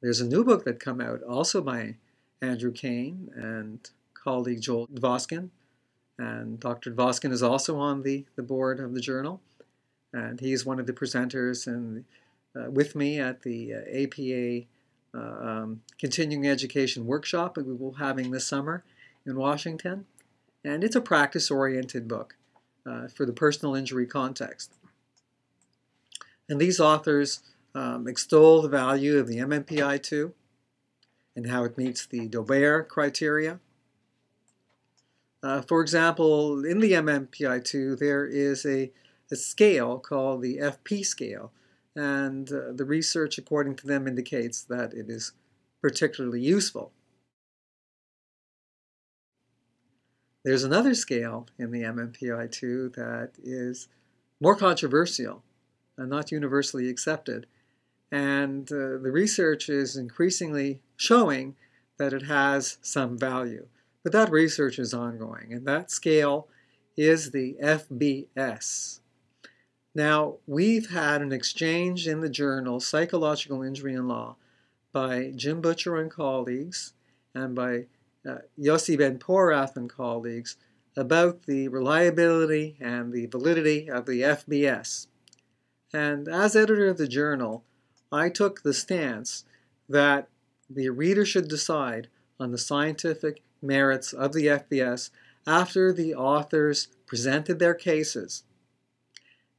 There's a new book that come out also by Andrew Kane and colleague Joel Dvoskin. And Dr. Dvoskin is also on the board of the journal. And he's one of the presenters with me at the APA Continuing Education Workshop that we will be having this summer in Washington. And it's a practice-oriented book for the personal injury context. And these authors extol the value of the MMPI-2 and how it meets the Dober criteria. For example, in the MMPI-2, there is a scale called the FP scale, and the research, according to them, indicates that it is particularly useful. There's another scale in the MMPI-2 that is more controversial and not universally accepted, and the research is increasingly showing that it has some value. But that research is ongoing, and that scale is the FBS. Now, we've had an exchange in the journal Psychological Injury and Law by Jim Butcher and colleagues and by Yossi Ben Porath and colleagues about the reliability and the validity of the FBS. And as editor of the journal, I took the stance that the reader should decide on the scientific merits of the FBS after the authors presented their cases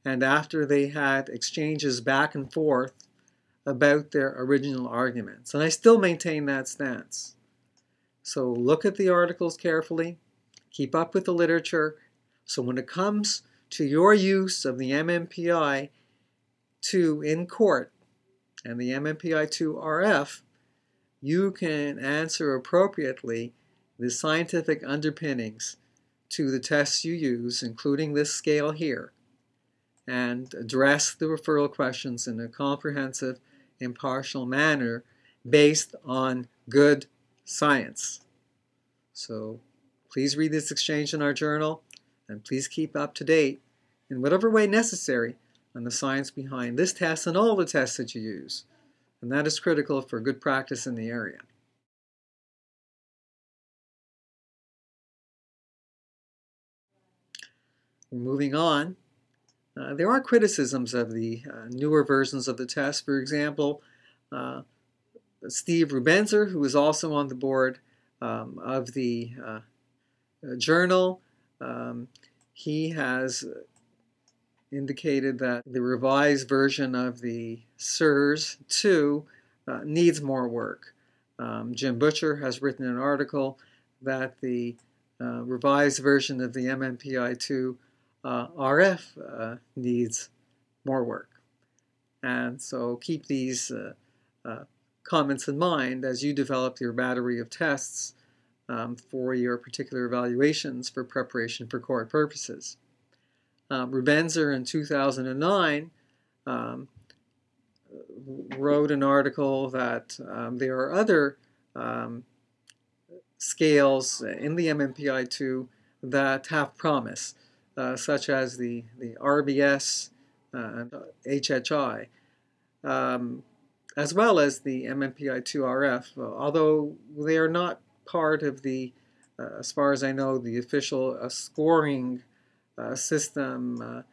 and after they had exchanges back and forth about their original arguments. And I still maintain that stance. So look at the articles carefully, keep up with the literature, so when it comes to your use of the MMPI-2 in court and the MMPI-2 RF, you can answer appropriately the scientific underpinnings to the tests you use, including this scale here, and address the referral questions in a comprehensive, impartial manner based on good science. So please read this exchange in our journal, and please keep up to date in whatever way necessary on the science behind this test and all the tests that you use. And that is critical for good practice in the area. Moving on, there are criticisms of the newer versions of the test. For example, Steve Rubenzer, who is also on the board of the journal, he has indicated that the revised version of the SIRS 2 needs more work. Jim Butcher has written an article that the revised version of the MMPI-2 RF needs more work. And so keep these comments in mind as you develop your battery of tests for your particular evaluations for preparation for court purposes. Rubenzer in 2009 wrote an article that there are other scales in the MMPI-2 that have promise, such as the RBS and HHI, as well as the MMPI-2 RF, although they are not part of the, as far as I know, the official scoring system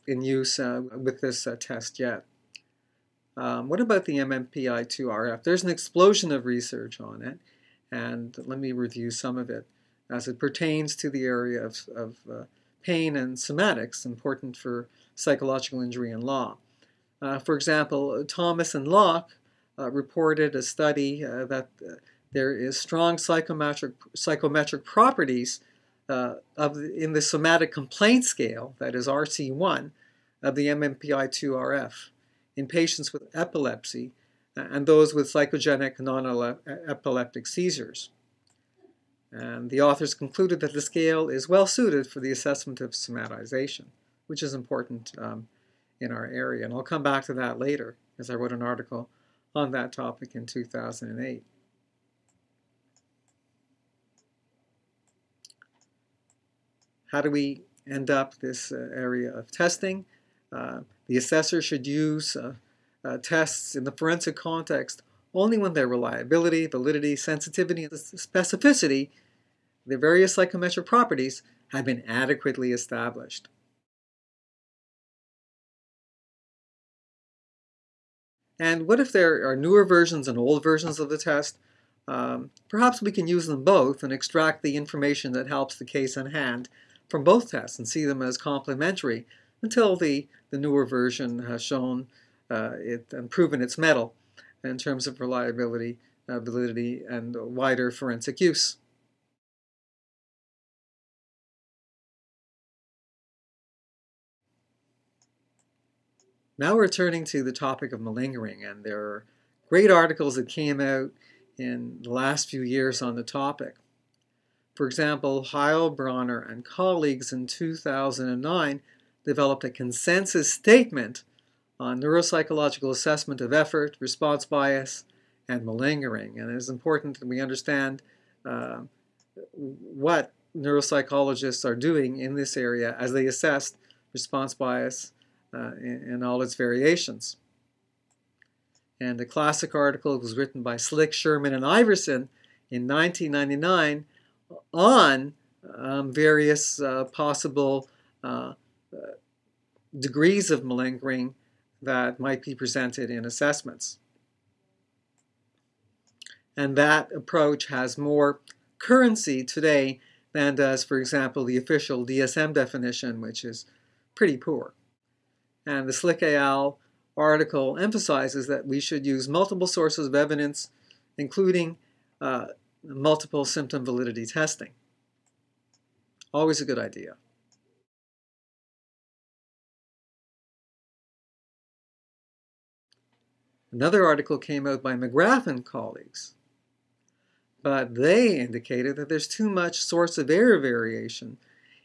in use with this test yet. What about the MMPI-2 RF? There's an explosion of research on it, and let me review some of it as it pertains to the area of pain and somatics, important for psychological injury and law. For example, Thomas and Locke reported a study that there is strong psychometric properties in the somatic complaint scale, that is RC1, of the MMPI-2 RF in patients with epilepsy and those with psychogenic non-epileptic seizures. And the authors concluded that the scale is well suited for the assessment of somatization, which is important in our area. And I'll come back to that later, as I wrote an article on that topic in 2008. How do we end up this area of testing? The assessor should use tests in the forensic context only when their reliability, validity, sensitivity, and specificity, the various psychometric properties, have been adequately established. And what if there are newer versions and old versions of the test? Perhaps we can use them both and extract the information that helps the case in hand from both tests and see them as complementary until the newer version has shown it and proven its mettle in terms of reliability, validity, and wider forensic use. Now we're turning to the topic of malingering, and there are great articles that came out in the last few years on the topic. For example, Heilbronner and colleagues in 2009 developed a consensus statement on neuropsychological assessment of effort, response bias, and malingering. And it is important that we understand what neuropsychologists are doing in this area as they assess response bias in all its variations. And the classic article was written by Slick, Sherman, and Iverson in 1999 on various possible degrees of malingering that might be presented in assessments. And that approach has more currency today than does, for example, the official DSM definition, which is pretty poor. And the Slick et al. Article emphasizes that we should use multiple sources of evidence, including multiple symptom validity testing. Always a good idea. Another article came out by McGrath and colleagues, but they indicated that there's too much source of error variation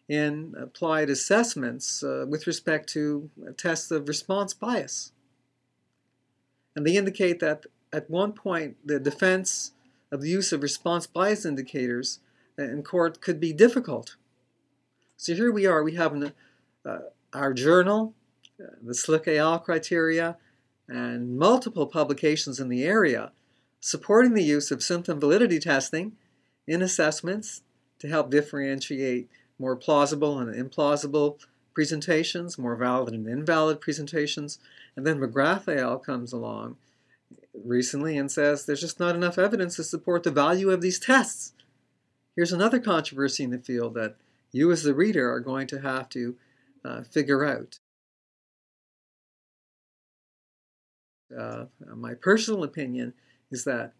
in applied assessments with respect to tests of response bias. And they indicate that at one point the defense of the use of response bias indicators in court could be difficult. So here we are, we have our journal, the Slick et al. Criteria, and multiple publications in the area supporting the use of symptom validity testing in assessments to help differentiate more plausible and implausible presentations, more valid and invalid presentations. And then McGrath et al. Comes along recently and says there's just not enough evidence to support the value of these tests. Here's another controversy in the field that you as the reader are going to have to figure out. My personal opinion is that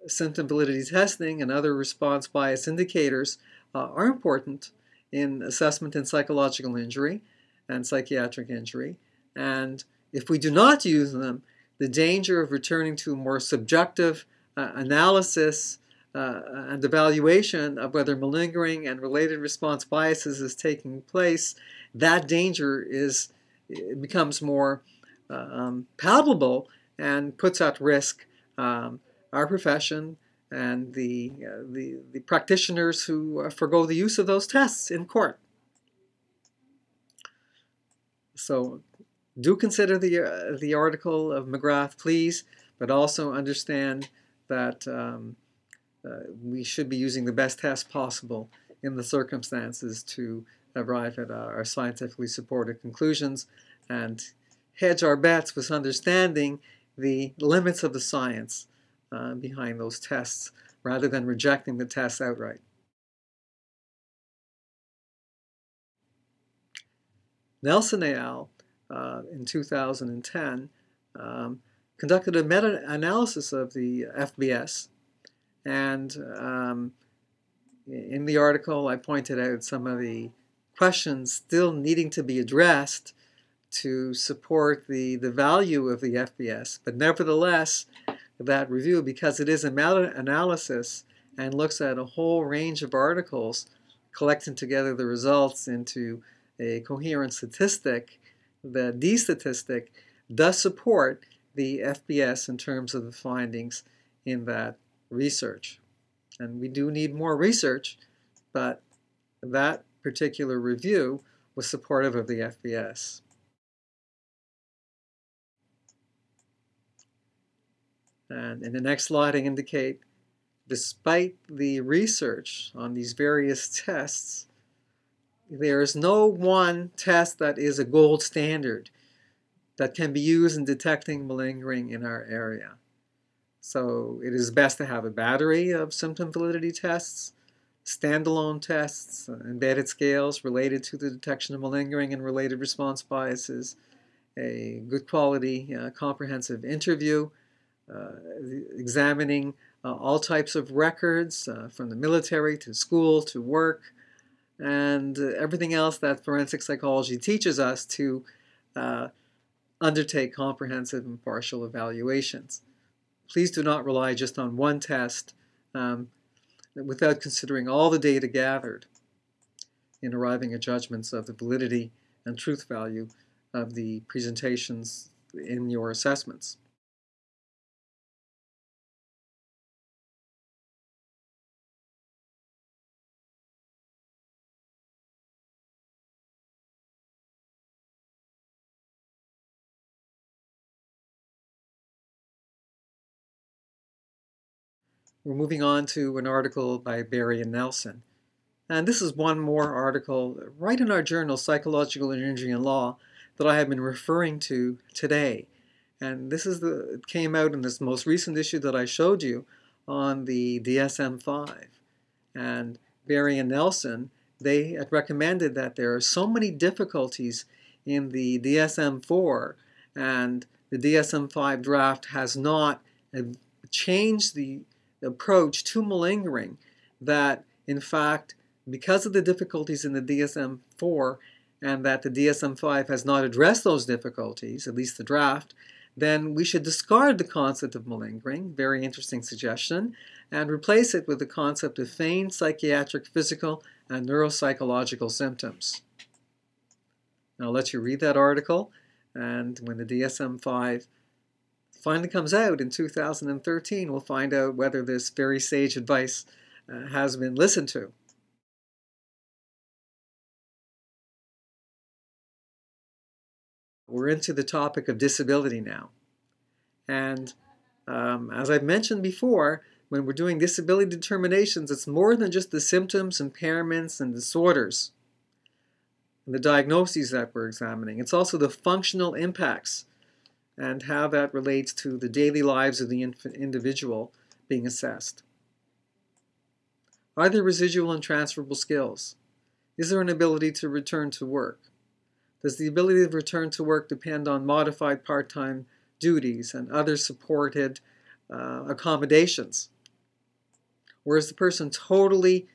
symptom validity testing and other response bias indicators are important in assessment in psychological injury and psychiatric injury. And if we do not use them, the danger of returning to a more subjective analysis and evaluation of whether malingering and related response biases is taking place, that danger becomes more palpable and puts at risk our profession and the practitioners who forgo the use of those tests in court. So do consider the article of McGrath, please, but also understand that we should be using the best test possible in the circumstances to arrive at our scientifically supported conclusions and hedge our bets with understanding the limits of the science behind those tests rather than rejecting the tests outright. Nelson et al. In 2010 conducted a meta-analysis of the FBS, and in the article I pointed out some of the questions still needing to be addressed to support the value of the FBS. But nevertheless, that review, because it is a meta-analysis and looks at a whole range of articles, collecting together the results into a coherent statistic, the D statistic does support the FBS in terms of the findings in that research. And we do need more research, but that particular review was supportive of the FBS. And in the next slide, I indicate, despite the research on these various tests, there is no one test that is a gold standard that can be used in detecting malingering in our area. So it is best to have a battery of symptom validity tests, standalone tests, embedded scales related to the detection of malingering and related response biases, a good quality comprehensive interview, examining all types of records from the military to school to work, and everything else that forensic psychology teaches us to undertake comprehensive and partial evaluations. Please do not rely just on one test without considering all the data gathered in arriving at judgments of the validity and truth value of the presentations in your assessments. We're moving on to an article by Barry and Nelson. And this is one more article right in our journal, Psychological Injury and Law, that I have been referring to today. And this is it came out in this most recent issue that I showed you on the DSM-5. And Barry and Nelson, they had recommended that there are so many difficulties in the DSM-4, and the DSM-5 draft has not changed the approach to malingering, that in fact, because of the difficulties in the DSM-4 and that the DSM-5 has not addressed those difficulties, at least the draft, then we should discard the concept of malingering, very interesting suggestion, and replace it with the concept of feigned psychiatric, physical, and neuropsychological symptoms. Now I'll let you read that article, and when the DSM-5 finally comes out in 2013, we'll find out whether this very sage advice has been listened to. We're into the topic of disability now. And as I've mentioned before, when we're doing disability determinations, it's more than just the symptoms, impairments, and disorders, and the diagnoses that we're examining. It's also the functional impacts and how that relates to the daily lives of the individual being assessed. Are there residual and transferable skills? Is there an ability to return to work? Does the ability to return to work depend on modified part-time duties and other supported accommodations? Or is the person totally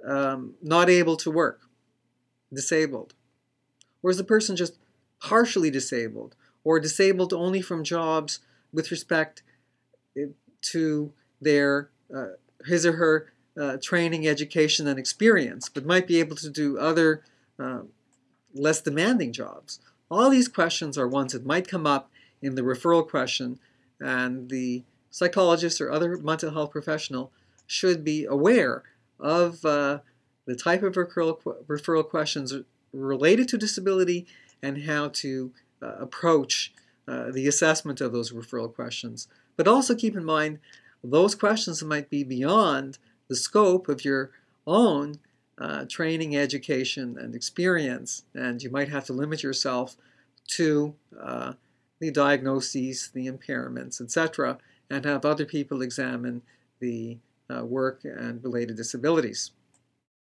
not able to work, disabled? Or is the person just partially disabled, or disabled only from jobs with respect to their his or her training, education, and experience, but might be able to do other less demanding jobs? All these questions are ones that might come up in the referral question, and the psychologist or other mental health professional should be aware of the type of referral questions related to disability and how to approach the assessment of those referral questions. But also keep in mind those questions might be beyond the scope of your own training, education, and experience, and you might have to limit yourself to the diagnoses, the impairments, etc., and have other people examine the work and related disabilities.